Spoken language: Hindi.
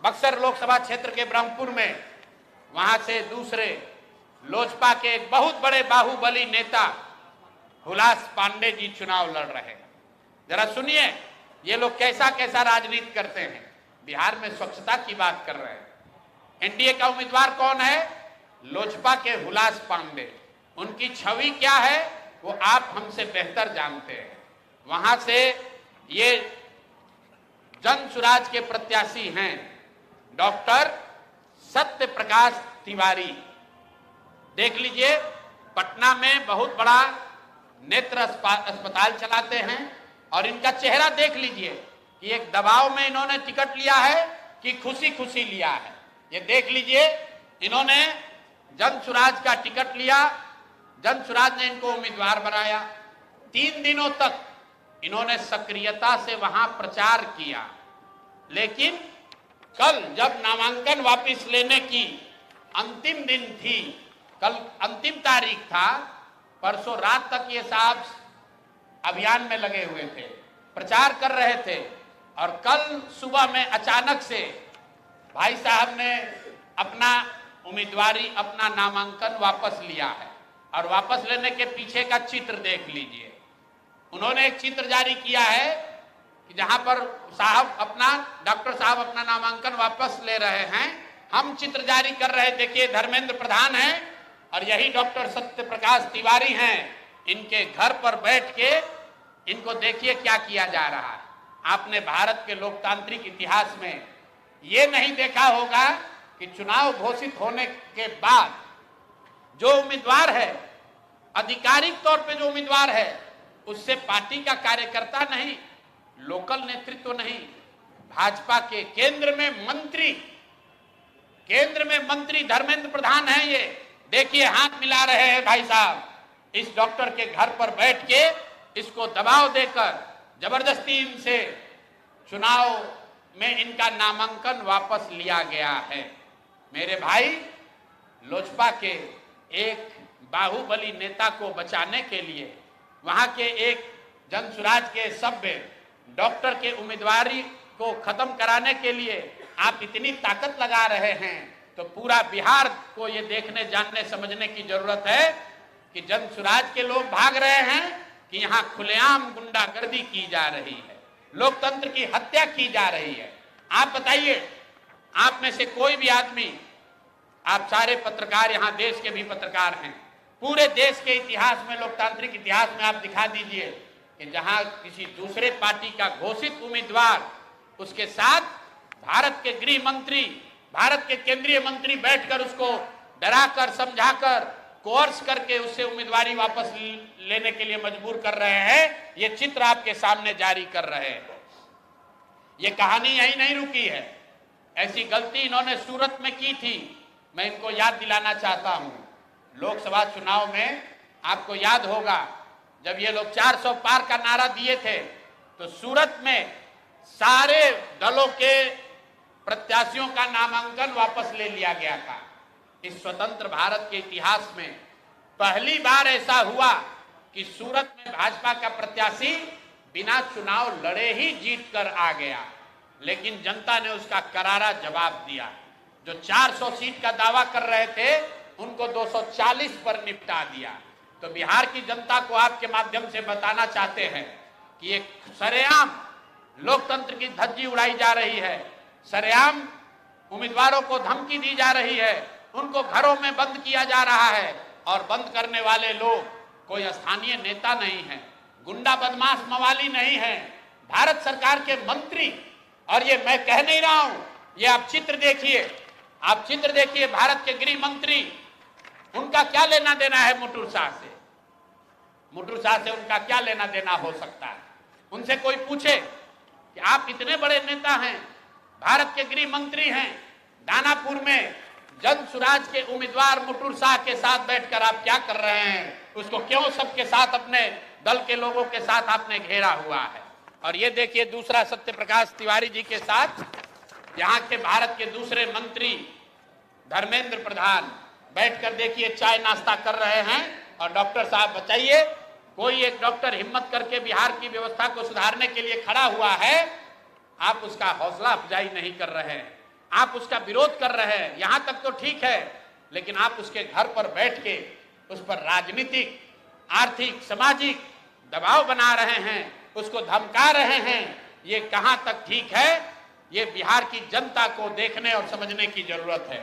बक्सर लोकसभा क्षेत्र के ब्रह्मपुर में, वहां से दूसरे लोजपा के एक बहुत बड़े बाहुबली नेता हुलास पांडे जी चुनाव लड़ रहे हैं। जरा सुनिए ये लोग कैसा कैसा राजनीति करते हैं। बिहार में स्वच्छता की बात कर रहे हैं। एनडीए का उम्मीदवार कौन है? लोजपा के हुलास पांडे। उनकी छवि क्या है वो आप हमसे बेहतर जानते हैं। वहां से ये जन सुराज के प्रत्याशी हैं डॉक्टर सत्य प्रकाश तिवारी। देख लीजिए, पटना में बहुत बड़ा नेत्र अस्पताल चलाते हैं और इनका चेहरा देख लीजिए कि एक दबाव में इन्होंने टिकट लिया है कि खुशी खुशी लिया है। ये देख लीजिए, इन्होंने जन सुराज का टिकट लिया, जन सुराज ने इनको उम्मीदवार बनाया। 3 दिनों तक इन्होंने सक्रियता से वहां प्रचार किया, लेकिन कल जब नामांकन वापस लेने की अंतिम दिन थी, कल अंतिम तारीख था, परसों रात तक ये साहब अभियान में लगे हुए थे, प्रचार कर रहे थे, और कल सुबह में अचानक से भाई साहब ने अपना उम्मीदवारी, अपना नामांकन वापस लिया है। और वापस लेने के पीछे का चित्र देख लीजिए। उन्होंने एक चित्र जारी किया है कि जहां पर डॉक्टर साहब अपना नामांकन वापस ले रहे हैं, हम चित्र जारी कर रहे। देखिए, धर्मेंद्र प्रधान हैं और यही डॉक्टर सत्य प्रकाश तिवारी हैं। इनके घर पर बैठ के इनको देखिए क्या किया जा रहा है। आपने भारत के लोकतांत्रिक इतिहास में ये नहीं देखा होगा कि चुनाव घोषित होने के बाद जो उम्मीदवार है, आधिकारिक तौर पे जो उम्मीदवार है, उससे पार्टी का कार्यकर्ता नहीं, लोकल नेतृत्व नहीं, भाजपा के केंद्र में मंत्री धर्मेंद्र प्रधान हैं। ये देखिए, हाथ मिला रहे हैं भाई साहब इस डॉक्टर के घर पर बैठ के। इसको दबाव देकर जबरदस्ती इनसे चुनाव में इनका नामांकन वापस लिया गया है। मेरे भाई, लोजपा के एक बाहुबली नेता को बचाने के लिए, वहां के एक जनसुराज के सभ्य डॉक्टर के उम्मीदवारी को खत्म कराने के लिए आप इतनी ताकत लगा रहे हैं, तो पूरा बिहार को ये देखने, जानने, समझने की जरूरत है कि जनसुराज के लोग भाग रहे हैं कि यहाँ खुलेआम गुंडागर्दी की जा रही है, लोकतंत्र की हत्या की जा रही है। आप बताइए, आप में से कोई भी आदमी, आप सारे पत्रकार, यहाँ देश के भी पत्रकार हैं, पूरे देश के इतिहास में, लोकतांत्रिक इतिहास में आप दिखा दीजिए कि जहां किसी दूसरे पार्टी का घोषित उम्मीदवार, उसके साथ भारत के गृह मंत्री, भारत के केंद्रीय मंत्री बैठकर उसको डराकर, समझाकर, कोर्स करके उससे उम्मीदवारी वापस लेने के लिए मजबूर कर रहे हैं। ये चित्र आपके सामने जारी कर रहे हैं। ये कहानी यही नहीं रुकी है। ऐसी गलती इन्होंने सूरत में की थी। मैं इनको याद दिलाना चाहता हूं, लोकसभा चुनाव में आपको याद होगा जब ये लोग 400 पार का नारा दिए थे, तो सूरत में सारे दलों के प्रत्याशियों का नामांकन वापस ले लिया गया था। इस स्वतंत्र भारत के इतिहास में पहली बार ऐसा हुआ कि सूरत में भाजपा का प्रत्याशी बिना चुनाव लड़े ही जीत कर आ गया, लेकिन जनता ने उसका करारा जवाब दिया। जो 400 सीट का दावा कर रहे थे, उनको 240 पर निपटा दिया। तो बिहार की जनता को आपके माध्यम से बताना चाहते हैं कि एक सरेआम लोकतंत्र की धज्जी उड़ाई जा रही है, सरेआम उम्मीदवारों को धमकी दी जा रही है, उनको घरों में बंद किया जा रहा है, और बंद करने वाले लोग कोई स्थानीय नेता नहीं है, गुंडा बदमाश मवाली नहीं है, भारत सरकार के मंत्री। और ये मैं कह नहीं रहा हूं, ये आप चित्र देखिए, आप चित्र देखिए, भारत के गृह मंत्री, उनका क्या लेना देना है मुटुर शाह से? मुटुर शाह से उनका क्या लेना देना हो सकता है? उनसे कोई पूछे कि आप इतने बड़े नेता हैं, भारत के गृह मंत्री हैं, दानापुर में जन सुराज के उम्मीदवार मुटुर शाह के साथ बैठकर आप क्या कर रहे हैं? उसको क्यों सबके साथ, अपने दल के लोगों के साथ आपने घेरा हुआ है? और ये देखिए, दूसरा सत्य प्रकाश तिवारी जी के साथ यहाँ के भारत के दूसरे मंत्री धर्मेंद्र प्रधान बैठकर देखिए चाय नाश्ता कर रहे हैं। और डॉक्टर साहब बताइए, कोई एक डॉक्टर हिम्मत करके बिहार की व्यवस्था को सुधारने के लिए खड़ा हुआ है, आप उसका हौसला अफजाई नहीं कर रहे हैं। आप उसका विरोध कर रहे हैं, यहां तक तो ठीक है, लेकिन आप उसके घर पर बैठ के उस पर राजनीतिक, आर्थिक, सामाजिक दबाव बना रहे हैं, उसको धमका रहे हैं, ये कहां तक ठीक है? ये बिहार की जनता को देखने और समझने की जरूरत है।